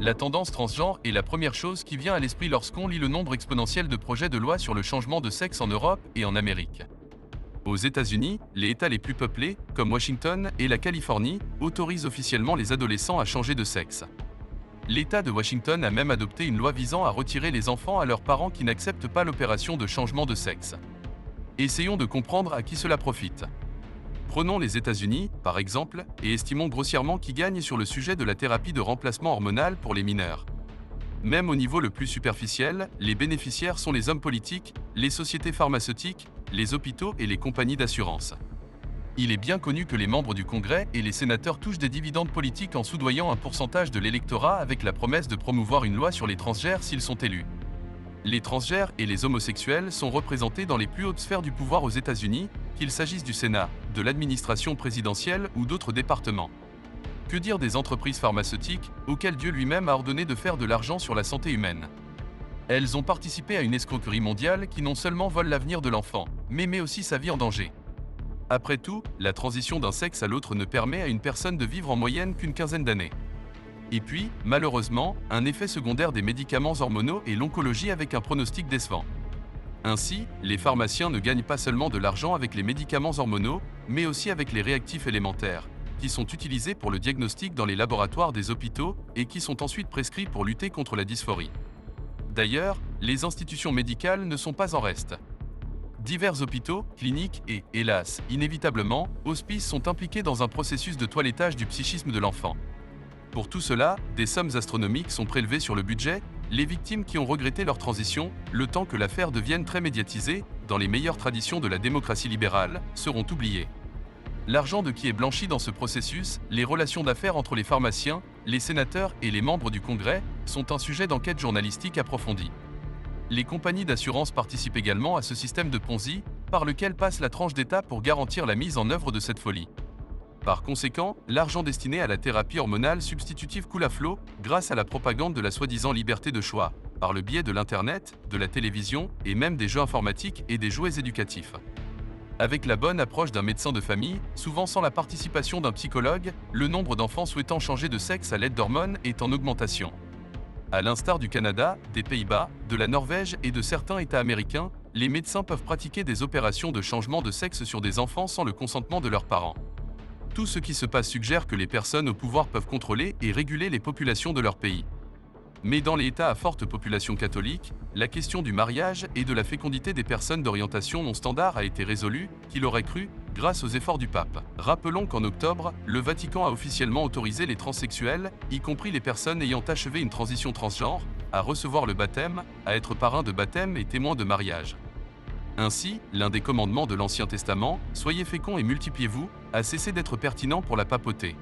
La tendance transgenre est la première chose qui vient à l'esprit lorsqu'on lit le nombre exponentiel de projets de loi sur le changement de sexe en Europe et en Amérique. Aux États-Unis, les États les plus peuplés, comme Washington et la Californie, autorisent officiellement les adolescents à changer de sexe. L'État de Washington a même adopté une loi visant à retirer les enfants à leurs parents qui n'acceptent pas l'opération de changement de sexe. Essayons de comprendre à qui cela profite. Prenons les États-Unis, par exemple, et estimons grossièrement qui gagne sur le sujet de la thérapie de remplacement hormonal pour les mineurs. Même au niveau le plus superficiel, les bénéficiaires sont les hommes politiques, les sociétés pharmaceutiques, les hôpitaux et les compagnies d'assurance. Il est bien connu que les membres du Congrès et les sénateurs touchent des dividendes politiques en soudoyant un pourcentage de l'électorat avec la promesse de promouvoir une loi sur les transgenres s'ils sont élus. Les transgenres et les homosexuels sont représentés dans les plus hautes sphères du pouvoir aux États-Unis, qu'il s'agisse du Sénat, de l'administration présidentielle ou d'autres départements. Que dire des entreprises pharmaceutiques, auxquelles Dieu lui-même a ordonné de faire de l'argent sur la santé humaine? Elles ont participé à une escroquerie mondiale qui non seulement vole l'avenir de l'enfant, mais met aussi sa vie en danger. Après tout, la transition d'un sexe à l'autre ne permet à une personne de vivre en moyenne qu'une quinzaine d'années. Et puis, malheureusement, un effet secondaire des médicaments hormonaux est l'oncologie avec un pronostic décevant. Ainsi, les pharmaciens ne gagnent pas seulement de l'argent avec les médicaments hormonaux, mais aussi avec les réactifs élémentaires, qui sont utilisés pour le diagnostic dans les laboratoires des hôpitaux et qui sont ensuite prescrits pour lutter contre la dysphorie. D'ailleurs, les institutions médicales ne sont pas en reste. Divers hôpitaux, cliniques et, hélas, inévitablement, hospices sont impliqués dans un processus de toilettage du psychisme de l'enfant. Pour tout cela, des sommes astronomiques sont prélevées sur le budget, les victimes qui ont regretté leur transition, le temps que l'affaire devienne très médiatisée, dans les meilleures traditions de la démocratie libérale, seront oubliées. L'argent de qui est blanchi dans ce processus, les relations d'affaires entre les pharmaciens, les sénateurs et les membres du Congrès sont un sujet d'enquête journalistique approfondie. Les compagnies d'assurance participent également à ce système de Ponzi, par lequel passe la tranche d'État pour garantir la mise en œuvre de cette folie. Par conséquent, l'argent destiné à la thérapie hormonale substitutive coule à flot grâce à la propagande de la soi-disant liberté de choix, par le biais de l'Internet, de la télévision et même des jeux informatiques et des jouets éducatifs. Avec la bonne approche d'un médecin de famille, souvent sans la participation d'un psychologue, le nombre d'enfants souhaitant changer de sexe à l'aide d'hormones est en augmentation. À l'instar du Canada, des Pays-Bas, de la Norvège et de certains États américains, les médecins peuvent pratiquer des opérations de changement de sexe sur des enfants sans le consentement de leurs parents. Tout ce qui se passe suggère que les personnes au pouvoir peuvent contrôler et réguler les populations de leur pays. Mais dans les États à forte population catholique, la question du mariage et de la fécondité des personnes d'orientation non standard a été résolue, qui l'aurait cru, grâce aux efforts du pape. Rappelons qu'en octobre, le Vatican a officiellement autorisé les transsexuels, y compris les personnes ayant achevé une transition transgenre, à recevoir le baptême, à être parrain de baptême et témoin de mariage. Ainsi, l'un des commandements de l'Ancien Testament, « Soyez féconds et multipliez-vous », a cessé d'être pertinent pour la papauté.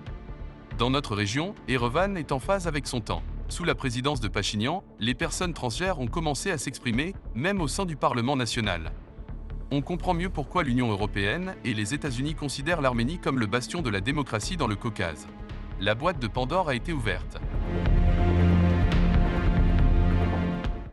Dans notre région, Erevan est en phase avec son temps. Sous la présidence de Pachinian, les personnes transgenres ont commencé à s'exprimer, même au sein du Parlement national. On comprend mieux pourquoi l'Union européenne et les États-Unis considèrent l'Arménie comme le bastion de la démocratie dans le Caucase. La boîte de Pandore a été ouverte.